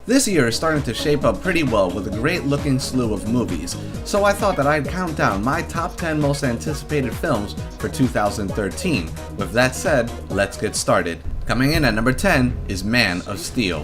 This year is starting to shape up pretty well with a great looking slew of movies, so I thought that I'd count down my top 10 most anticipated films for 2013. With that said, let's get started. Coming in at number 10 is Man of Steel.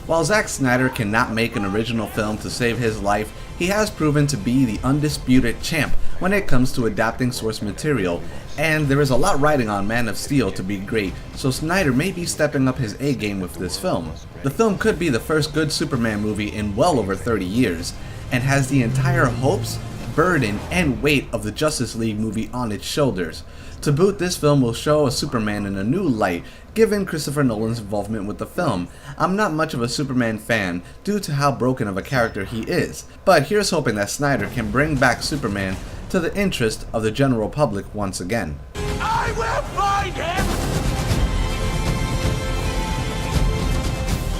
While Zack Snyder cannot make an original film to save his life, he has proven to be the undisputed champ when it comes to adapting source material, and there is a lot riding on Man of Steel to be great, so Snyder may be stepping up his A game with this film. The film could be the first good Superman movie in well over 30 years, and has the entire hopes, burden, and weight of the Justice League movie on its shoulders. To boot, this film will show a Superman in a new light, given Christopher Nolan's involvement with the film. I'm not much of a Superman fan due to how broken of a character he is, but here's hoping that Snyder can bring back Superman to the interest of the general public once again. I will find him!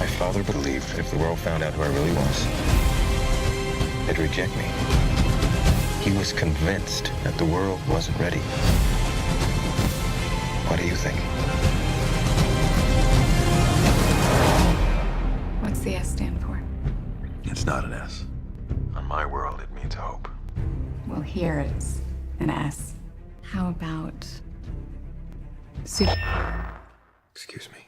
My father believed if the world found out who I really was, they'd reject me. He was convinced that the world wasn't ready. What do you think? What's the S stand for? It's not an S. On my world, it means hope. Well, here it's an S. How about Excuse me.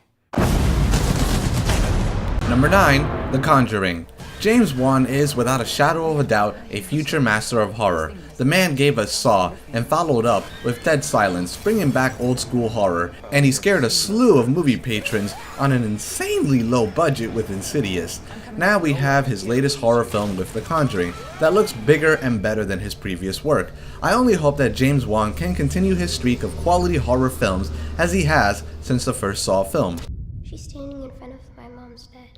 Number 9, The Conjuring. James Wan is, without a shadow of a doubt, a future master of horror. The man gave us Saw, and followed up with Dead Silence, bringing back old school horror, and he scared a slew of movie patrons on an insanely low budget with Insidious. Now we have his latest horror film with The Conjuring, that looks bigger and better than his previous work. I only hope that James Wan can continue his streak of quality horror films as he has since the first Saw film. She's standing in front of my mom's bed.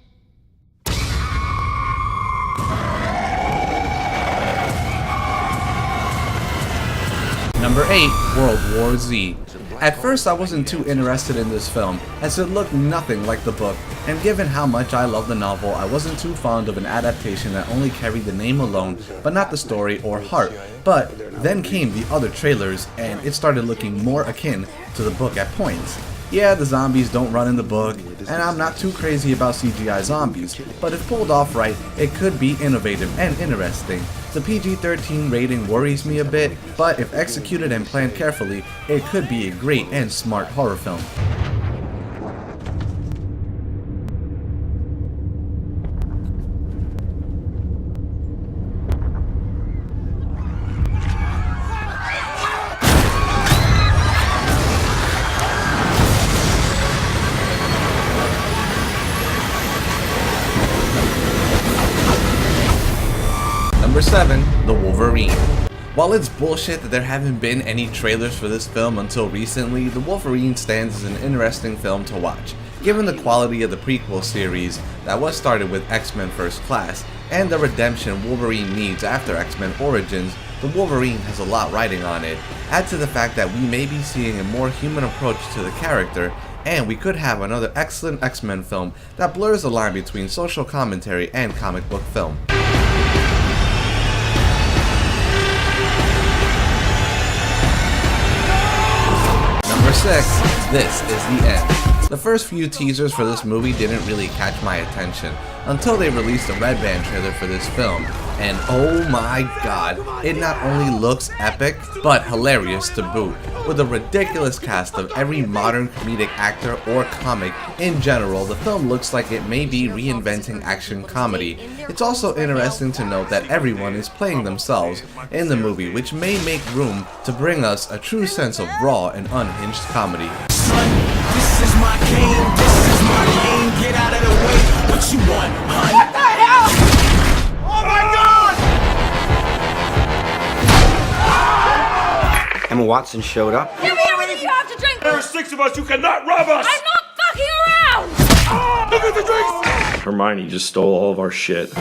Number 8, World War Z. At first I wasn't too interested in this film, as it looked nothing like the book, and given how much I love the novel, I wasn't too fond of an adaptation that only carried the name alone, but not the story or heart. But then came the other trailers, and it started looking more akin to the book at points. Yeah, the zombies don't run in the book, and I'm not too crazy about CGI zombies, but if pulled off right, it could be innovative and interesting. The PG-13 rating worries me a bit, but if executed and planned carefully, it could be a great and smart horror film. Number 7, The Wolverine. While it's bullshit that there haven't been any trailers for this film until recently, The Wolverine stands as an interesting film to watch. Given the quality of the prequel series that was started with X-Men First Class, and the redemption Wolverine needs after X-Men Origins, The Wolverine has a lot riding on it. Add to the fact that we may be seeing a more human approach to the character, and we could have another excellent X-Men film that blurs the line between social commentary and comic book film. Number 6, This Is the End. The first few teasers for this movie didn't really catch my attention until they released a Red Band trailer for this film, and oh my god, it not only looks epic, but hilarious to boot, with a ridiculous cast of every modern comedic actor or comic. In general, the film looks like it may be reinventing action comedy. It's also interesting to note that everyone is playing themselves in the movie, which may make room to bring us a true sense of raw and unhinged comedy. This is my game, this is my lane, get out of the way, what you want, huh? What the hell? Oh my god! Emma Watson showed up. Give me everything you have to drink! There are 6 of us, you cannot rob us! I'm not fucking around! Look at the drinks! Hermione just stole all of our shit.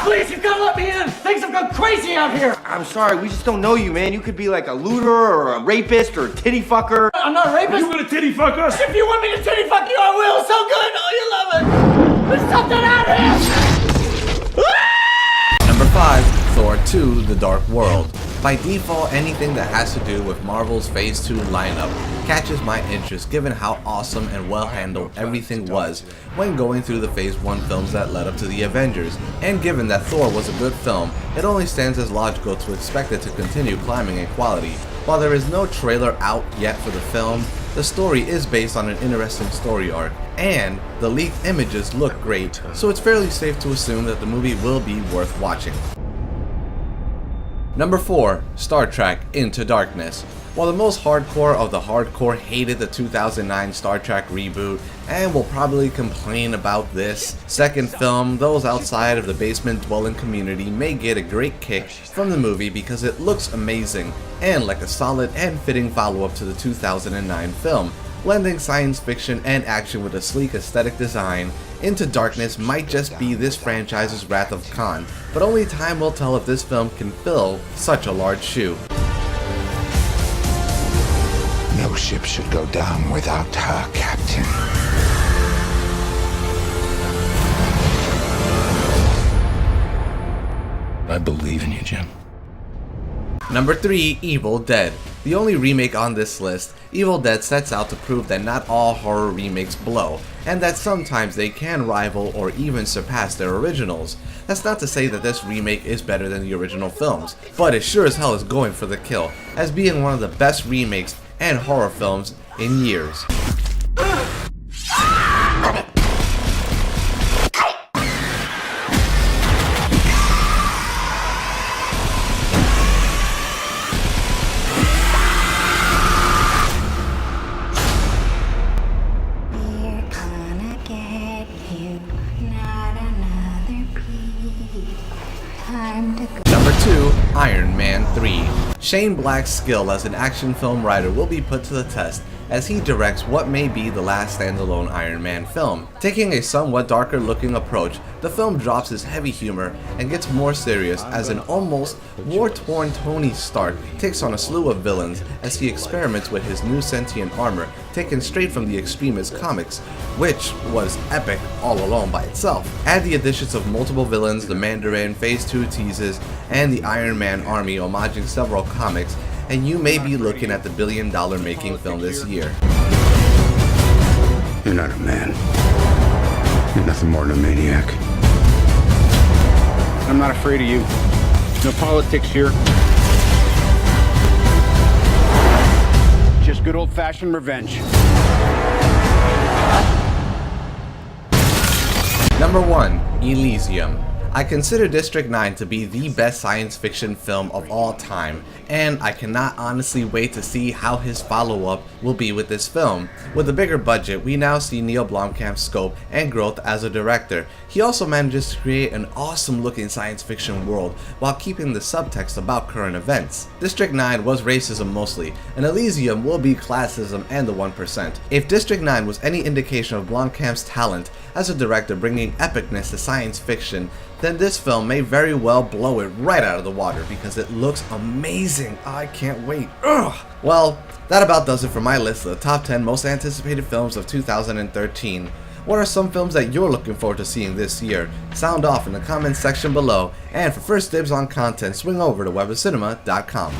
Please, you've got to let me in! Things have gone crazy out here! I'm sorry, we just don't know you, man. You could be like a looter or a rapist or a titty fucker. I'm not a rapist! You gonna titty fuck us? If you want me to titty fuck you, I will! So good! Oh, you love it! There's something out here! Number 5, Thor 2, The Dark World. By default, anything that has to do with Marvel's Phase 2 lineup catches my interest given how awesome and well handled everything was when going through the Phase 1 films that led up to the Avengers, and given that Thor was a good film, it only stands as logical to expect it to continue climbing in quality. While there is no trailer out yet for the film, the story is based on an interesting story arc, and the leaked images look great, so it's fairly safe to assume that the movie will be worth watching. Number 4. Star Trek Into Darkness. While the most hardcore of the hardcore hated the 2009 Star Trek reboot and will probably complain about this second film, those outside of the basement dwelling community may get a great kick from the movie because it looks amazing and like a solid and fitting follow-up to the 2009 film. Blending science fiction and action with a sleek aesthetic design, Into Darkness might just be this franchise's Wrath of Khan, but only time will tell if this film can fill such a large shoe. No ship should go down without her captain. I believe in you, Jim. Number 3. Evil Dead. The only remake on this list, Evil Dead sets out to prove that not all horror remakes blow, and that sometimes they can rival or even surpass their originals. That's not to say that this remake is better than the original films, but it sure as hell is going for the kill, as being one of the best remakes and horror films in years. Number 2. Iron Man 3. Shane Black's skill as an action film writer will be put to the test as he directs what may be the last standalone Iron Man film. Taking a somewhat darker looking approach, the film drops his heavy humor and gets more serious as an almost war-torn Tony Stark takes on a slew of villains as he experiments with his new sentient armor taken straight from the Extremis comics, which was epic all alone by itself. Add the additions of multiple villains, the Mandarin, Phase 2 teases, and the Iron Man army homaging several comics, and you may be looking at the billion-dollar making film this year. You're not a man. You're nothing more than a maniac. I'm not afraid of you. No politics here. Just good old-fashioned revenge. Number 1. Elysium. I consider District 9 to be the best science fiction film of all time, and I cannot honestly wait to see how his follow-up will be with this film. With a bigger budget, we now see Neil Blomkamp's scope and growth as a director. He also manages to create an awesome looking science fiction world while keeping the subtext about current events. District 9 was racism mostly, and Elysium will be classism and the 1%. If District 9 was any indication of Blomkamp's talent as a director bringing epicness to science fiction, then this film may very well blow it right out of the water because it looks amazing. I can't wait. Ugh. Well, that about does it for my list of the top 10 most anticipated films of 2013. What are some films that you're looking forward to seeing this year? Sound off in the comments section below, and for first dibs on content, swing over to webofcinema.com.